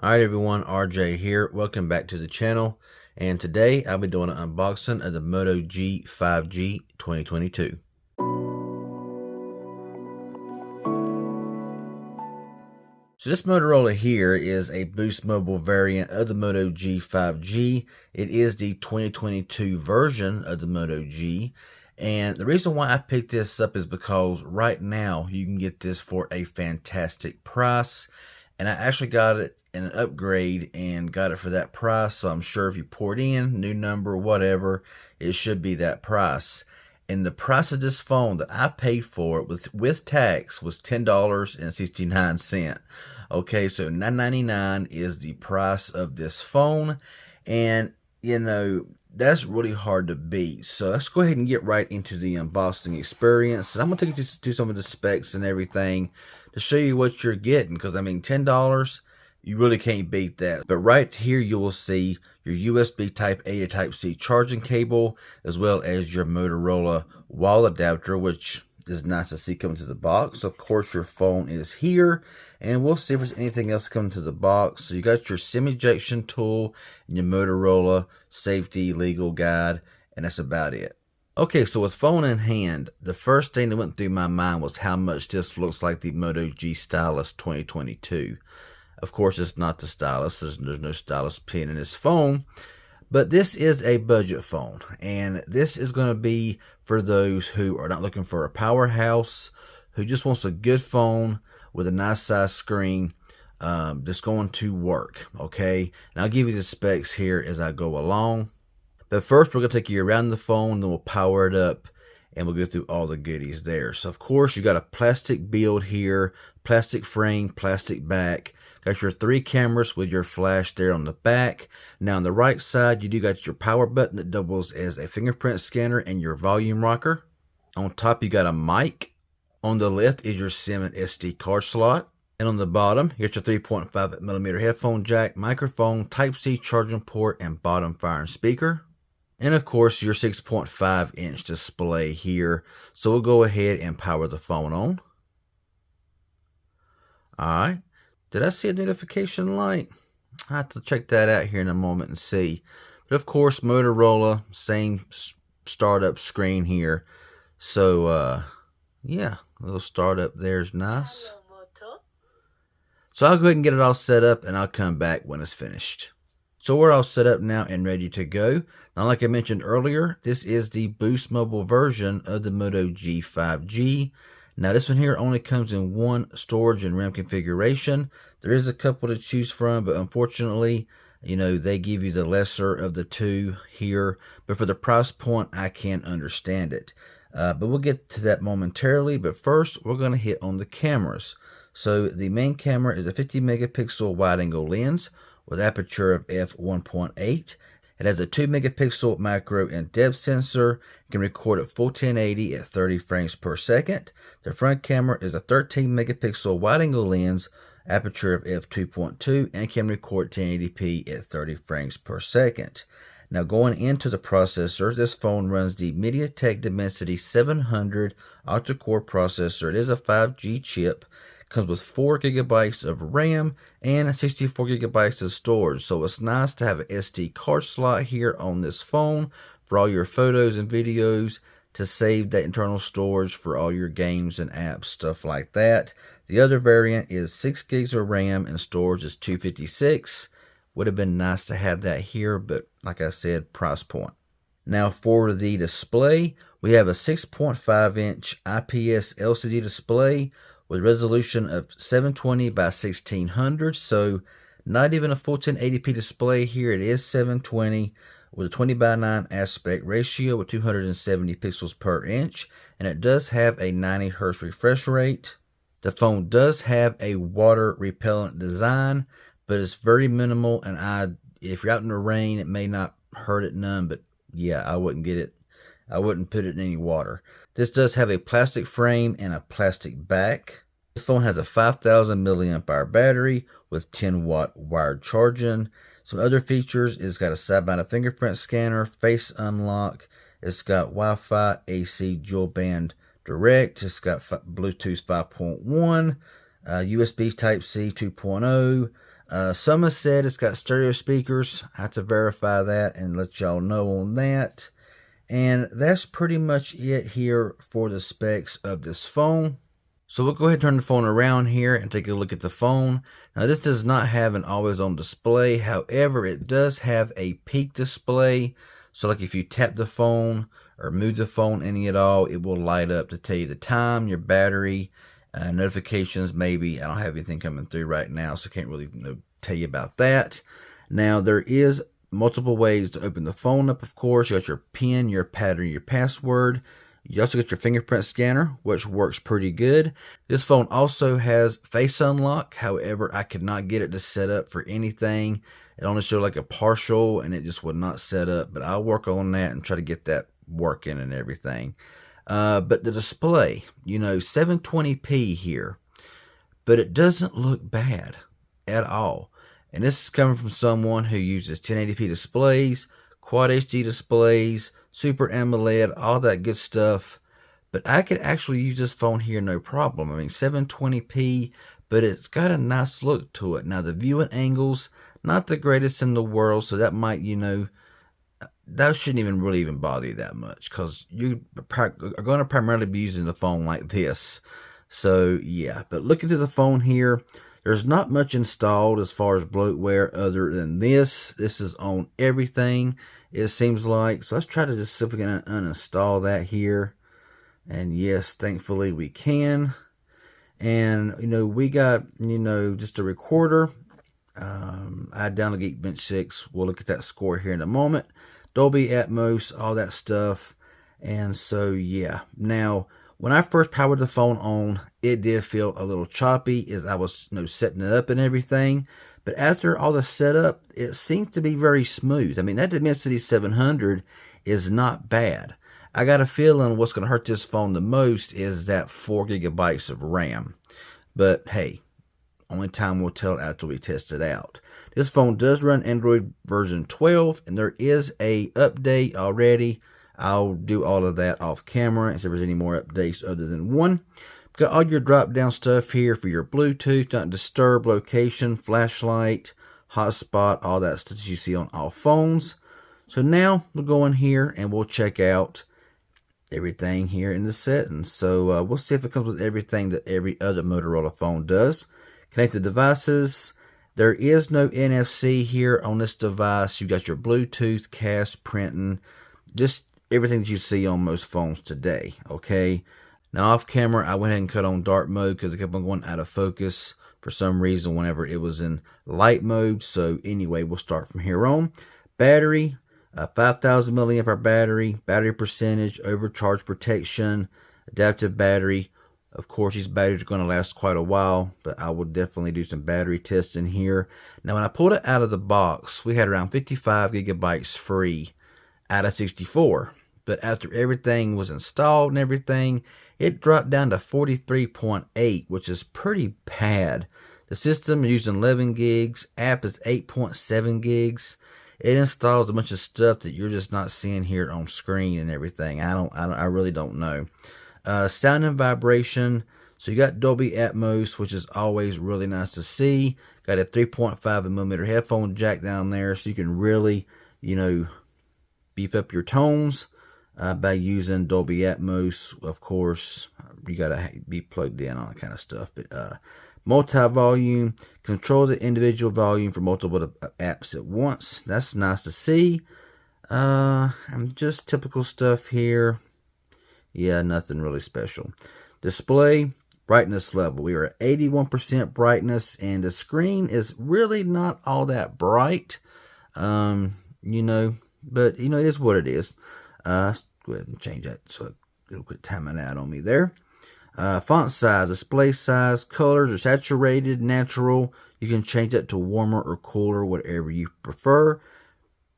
Alright everyone, RJ here. Welcome back to the channel. And today I'll be doing an unboxing of the Moto G5G 2022. So this Motorola here is a Boost Mobile variant of the Moto G5G. It is the 2022 version of the Moto G. And the reason why I picked this up is because right now you can get this for a fantastic price. And I actually got it in an upgrade and got it for that price. So I'm sure if you port in, new number, whatever, it should be that price. And the price of this phone that I paid for it with tax was $10.69. Okay, so $9.99 is the price of this phone. And, you know, that's really hard to beat. So let's go ahead and get right into the unboxing experience. And I'm going to take you to some of the specs and everything to show you what you're getting. Because, I mean, $10, you really can't beat that. But right here, you will see your USB Type A to Type C charging cable, as well as your Motorola wall adapter, which is nice to see coming to the box. Of course, your phone is here, and we'll see if there's anything else coming to the box. So you got your SIM ejection tool and your Motorola safety legal guide, and that's about it. Okay, so with phone in hand, the first thing that went through my mind was how much this looks like the Moto G Stylus 2022. Of course, it's not the stylus. There's no stylus pin in this phone. But this is a budget phone, and this is going to be for those who are not looking for a powerhouse, who just wants a good phone with a nice size screen that's going to work, okay? And I'll give you the specs here as I go along. But first, we're going to take you around the phone, then we'll power it up, and we'll go through all the goodies there. So, of course, you got a plastic build here, plastic frame, plastic back. Got your 3 cameras with your flash there on the back. Now on the right side, you do got your power button that doubles as a fingerprint scanner and your volume rocker. On top, you got a mic. On the left is your SIM and SD card slot. And on the bottom, you got your 3.5mm headphone jack, microphone, Type-C charging port, and bottom firing speaker. And of course, your 6.5-inch display here. So we'll go ahead and power the phone on. Alright. Did I see a notification light? I have to check that out here in a moment and see. But of course, Motorola, same startup screen here. So, yeah, a little startup there is nice. Hello, Moto. So I'll go ahead and get it all set up, and I'll come back when it's finished. So we're all set up now and ready to go. Now, like I mentioned earlier, this is the Boost Mobile version of the Moto G5G. Now, this one here only comes in one storage and RAM configuration. There is a couple to choose from, but unfortunately, you know, they give you the lesser of the two here. But for the price point, I can't understand it. But we'll get to that momentarily. But first, we're going to hit on the cameras. So the main camera is a 50 megapixel wide-angle lens with aperture of f1.8. It has a 2 megapixel macro and depth sensor. It can record at full 1080 at 30 frames per second. The front camera is a 13 megapixel wide angle lens, aperture of f2.2, and can record 1080p at 30 frames per second. Now going into the processor, this phone runs the MediaTek Dimensity 700 octa-core processor. It is a 5G chip. Comes with 4 gigabytes of RAM and 64 gigabytes of storage. So it's nice to have an SD card slot here on this phone for all your photos and videos to save that internal storage for all your games and apps, stuff like that. The other variant is 6 gigs of RAM and storage is 256. Would have been nice to have that here, but like I said, price point. Now for the display, we have a 6.5-inch IPS LCD display with resolution of 720 by 1600, so not even a full 1080p display here. It is 720 with a 20 by 9 aspect ratio with 270 pixels per inch, and it does have a 90 Hz refresh rate. The phone does have a water repellent design, but it's very minimal, and if you're out in the rain, it may not hurt it none, but yeah, I wouldn't get it. I wouldn't put it in any water. This does have a plastic frame and a plastic back. This phone has a 5,000 milliamp hour battery with 10-watt wired charging. Some other features, it's got a side-mounted fingerprint scanner, face unlock. It's got Wi-Fi, AC dual band direct. It's got Bluetooth 5.1, USB Type-C 2.0, Some have said it's got stereo speakers. I have to verify that and let y'all know on that. And that's pretty much it here for the specs of this phone. So we'll go ahead and turn the phone around here and take a look at the phone. Now this does not have an always on display. However, it does have a peak display. So like if you tap the phone or move the phone any at all, it will light up to tell you the time, your battery, notifications maybe. I don't have anything coming through right now, so I can't really tell you about that. Now there is multiple ways to open the phone up, of course. You got your PIN, your pattern, your password. You also get your fingerprint scanner, which works pretty good. This phone also has face unlock. However, I could not get it to set up for anything. It only showed like a partial and it just would not set up. But I'll work on that and try to get that working and everything. But the display, 720p here. But it doesn't look bad at all. And this is coming from someone who uses 1080p displays, Quad HD displays, Super AMOLED, all that good stuff. But I could actually use this phone here no problem. I mean, 720p, but it's got a nice look to it. Now, the viewing angles, not the greatest in the world, so that might, that shouldn't even really bother you that much, because you are going to primarily be using the phone like this. So, yeah, but looking at the phone here, there's not much installed as far as bloatware other than this. This is on everything, it seems like. So let's try to just see if we can uninstall that here. And yes, thankfully we can. And, we got, just a recorder. I downloaded Geekbench 6. We'll look at that score here in a moment. Dolby Atmos, all that stuff. And so, yeah. Now, when I first powered the phone on, it did feel a little choppy as I was setting it up and everything. But after all the setup, it seems to be very smooth. I mean, that Dimensity 700 is not bad. I got a feeling what's going to hurt this phone the most is that 4 gigabytes of RAM. But hey, only time will tell after we test it out. This phone does run Android version 12, and there is a update already. I'll do all of that off camera if there's any more updates other than one. Got all your drop down stuff here for your Bluetooth, not disturb, location, flashlight, hotspot, all that stuff that you see on all phones. So now we'll go in here and we'll check out everything here in the settings. So we'll see if it comes with everything that every other Motorola phone does. Connect the devices. There is no NFC here on this device. You got your Bluetooth, cast, printing, just everything that you see on most phones today, okay? Now off camera, I went ahead and cut on dark mode because it kept on going out of focus for some reason whenever it was in light mode. So anyway, we'll start from here on. Battery, 5,000 milliamp hour battery, battery percentage, overcharge protection, adaptive battery. Of course, these batteries are going to last quite a while, but I will definitely do some battery testing here. Now, when I pulled it out of the box, we had around 55 gigabytes free out of 64. But after everything was installed and everything, it dropped down to 43.8, which is pretty bad. The system is using 11 gigs. App is 8.7 gigs. It installs a bunch of stuff that you're just not seeing here on screen and everything. I really don't know. Sound and vibration. So you got Dolby Atmos, which is always really nice to see. Got a 3.5mm headphone jack down there, so you can really, beef up your tones by using Dolby Atmos. Of course, you gotta be plugged in, all that kind of stuff. But multi-volume, control the individual volume for multiple apps at once. That's nice to see. Just typical stuff here. Yeah, nothing really special. Display, brightness level. We are at 81% brightness, and the screen is really not all that bright. But it is what it is. Let's go ahead and change that so it'll quit timing out on me there. Font size, display size, colors are saturated, natural. You can change that to warmer or cooler, whatever you prefer.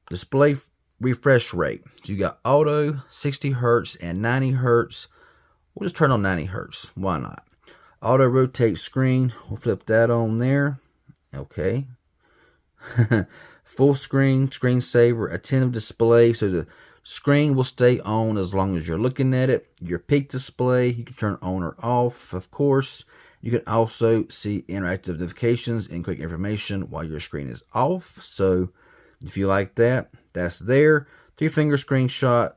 Display refresh rate. So you got auto, 60 hertz, and 90 hertz. We'll just turn on 90 hertz. Why not? Auto rotate screen. We'll flip that on there. Okay. Full screen, screensaver, attentive display. So the screen will stay on as long as you're looking at it. Your peak display, you can turn on or off, of course. You can also see interactive notifications and quick information while your screen is off. So if you like that, that's there. 3-finger screenshot,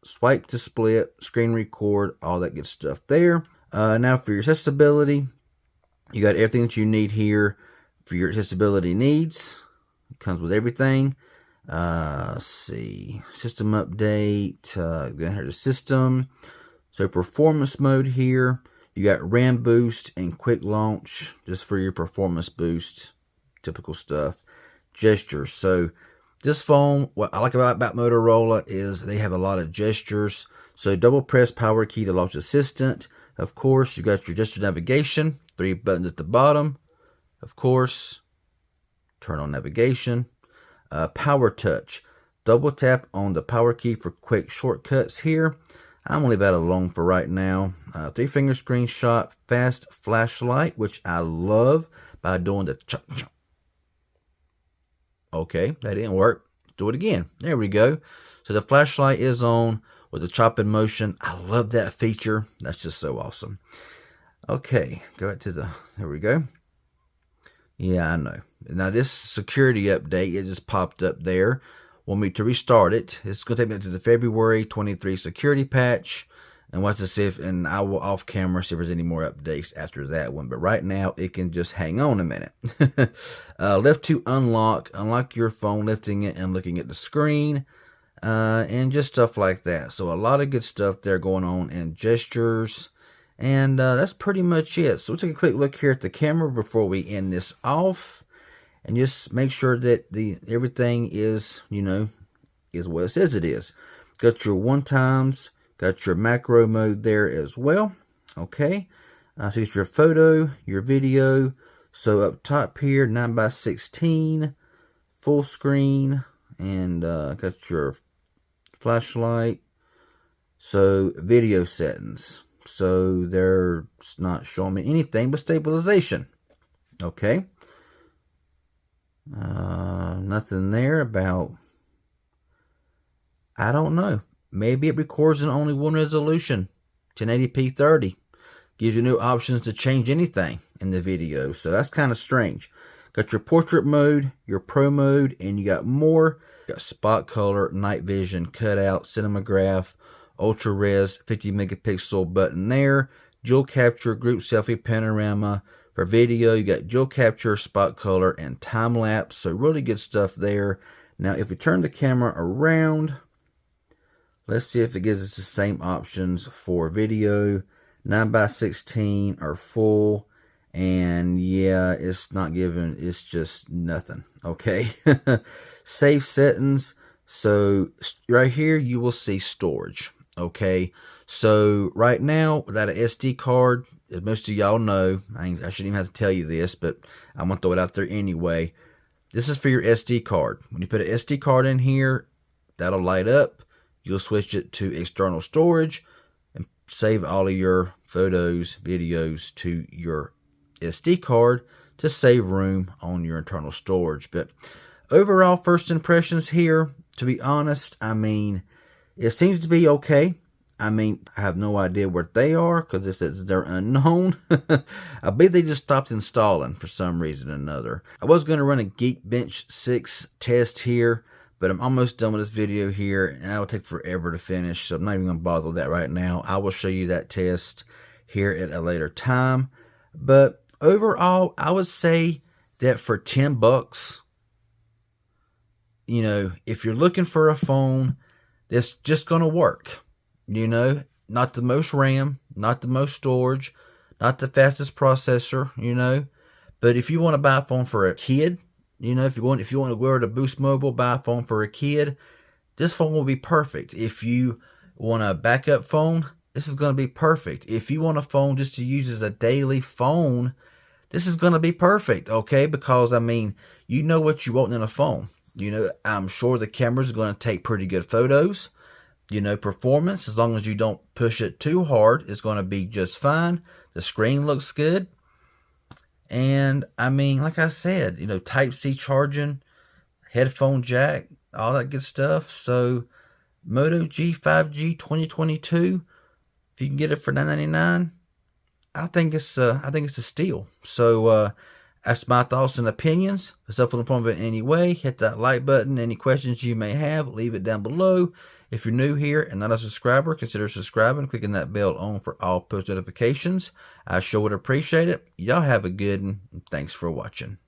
swipe to split, screen record, all that good stuff there. Now for your accessibility, you got everything that you need here for your accessibility needs. It comes with everything. Let's see, system update, go ahead to system. So performance mode here, you got RAM boost and quick launch just for your performance boost, typical stuff. Gestures. So this phone, what I like about Motorola is they have a lot of gestures. So double press power key to launch assistant. Of course, you got your gesture navigation, 3 buttons at the bottom. Of course, turn on navigation. Power touch. Double tap on the power key for quick shortcuts here. I'm going to leave that alone for right now. 3-finger screenshot, fast flashlight, which I love by doing the chop chop. Okay, that didn't work. Do it again. There we go. So the flashlight is on with the chop in motion. I love that feature. That's just so awesome. Okay, go back to there we go. Yeah, I know. Now this security update, it just popped up there. Want me to restart it. It's going to take me to the February 23 security patch. And watch to see if, and I will off camera see if there's any more updates after that one. But right now, it can just hang on a minute. Lift to unlock. Unlock your phone, lifting it and looking at the screen. And just stuff like that. So a lot of good stuff there going on and gestures. And that's pretty much it. So we'll take a quick look here at the camera before we end this off. And just make sure that everything is, is what it says it is. Got your 1x. Got your macro mode there as well. Okay. So it's your photo, your video. So up top here, 9:16, full screen, and got your flashlight. So video settings. So they're not showing me anything but stabilization. Okay. Nothing there about, I don't know. Maybe it records in only one resolution, 1080p 30. Gives you no options to change anything in the video. So that's kind of strange. Got your portrait mode, your pro mode, and you got more. Got spot color, night vision, cutout, cinemagraph, ultra res, 50 megapixel button there. Dual capture, group selfie, panorama. For video, you got dual capture, spot color, and time lapse. So really good stuff there. Now, if we turn the camera around, let's see if it gives us the same options for video. 9:16 or full. And yeah, it's not giving, it's just nothing. Okay. Save settings. So right here, you will see storage. Okay. So right now, without an SD card, as most of y'all know, I shouldn't even have to tell you this, but I'm going to throw it out there anyway. This is for your SD card. When you put an SD card in here, that'll light up. You'll switch it to external storage and save all of your photos, videos to your SD card to save room on your internal storage. But overall, first impressions here, to be honest, I mean, it seems to be okay. I mean, I have no idea where they are because it says they're unknown. I believe they just stopped installing for some reason or another. I was going to run a Geekbench 6 test here, but I'm almost done with this video here, and that will take forever to finish, so I'm not even going to bother with that right now. I will show you that test here at a later time. But overall, I would say that for $10, if you're looking for a phone that's just going to work, not the most RAM, not the most storage, not the fastest processor, but if you want to buy a phone for a kid, if you want to go over to Boost Mobile, buy a phone for a kid, this phone will be perfect. If you want a backup phone, this is going to be perfect. If you want a phone just to use as a daily phone, this is going to be perfect, okay? Because, I mean, you know what you want in a phone. I'm sure the camera is going to take pretty good photos. Performance, as long as you don't push it too hard, is going to be just fine. The screen looks good. And, I mean, like I said, Type-C charging, headphone jack, all that good stuff. So, Moto G5G 2022, if you can get it for $9.99, I think it's a steal. So that's my thoughts and opinions. If it's helpful informative in any way, hit that like button. Any questions you may have, leave it down below. If you're new here and not a subscriber, consider subscribing, clicking that bell on for all post notifications. I sure would appreciate it. Y'all have a good one. Thanks for watching.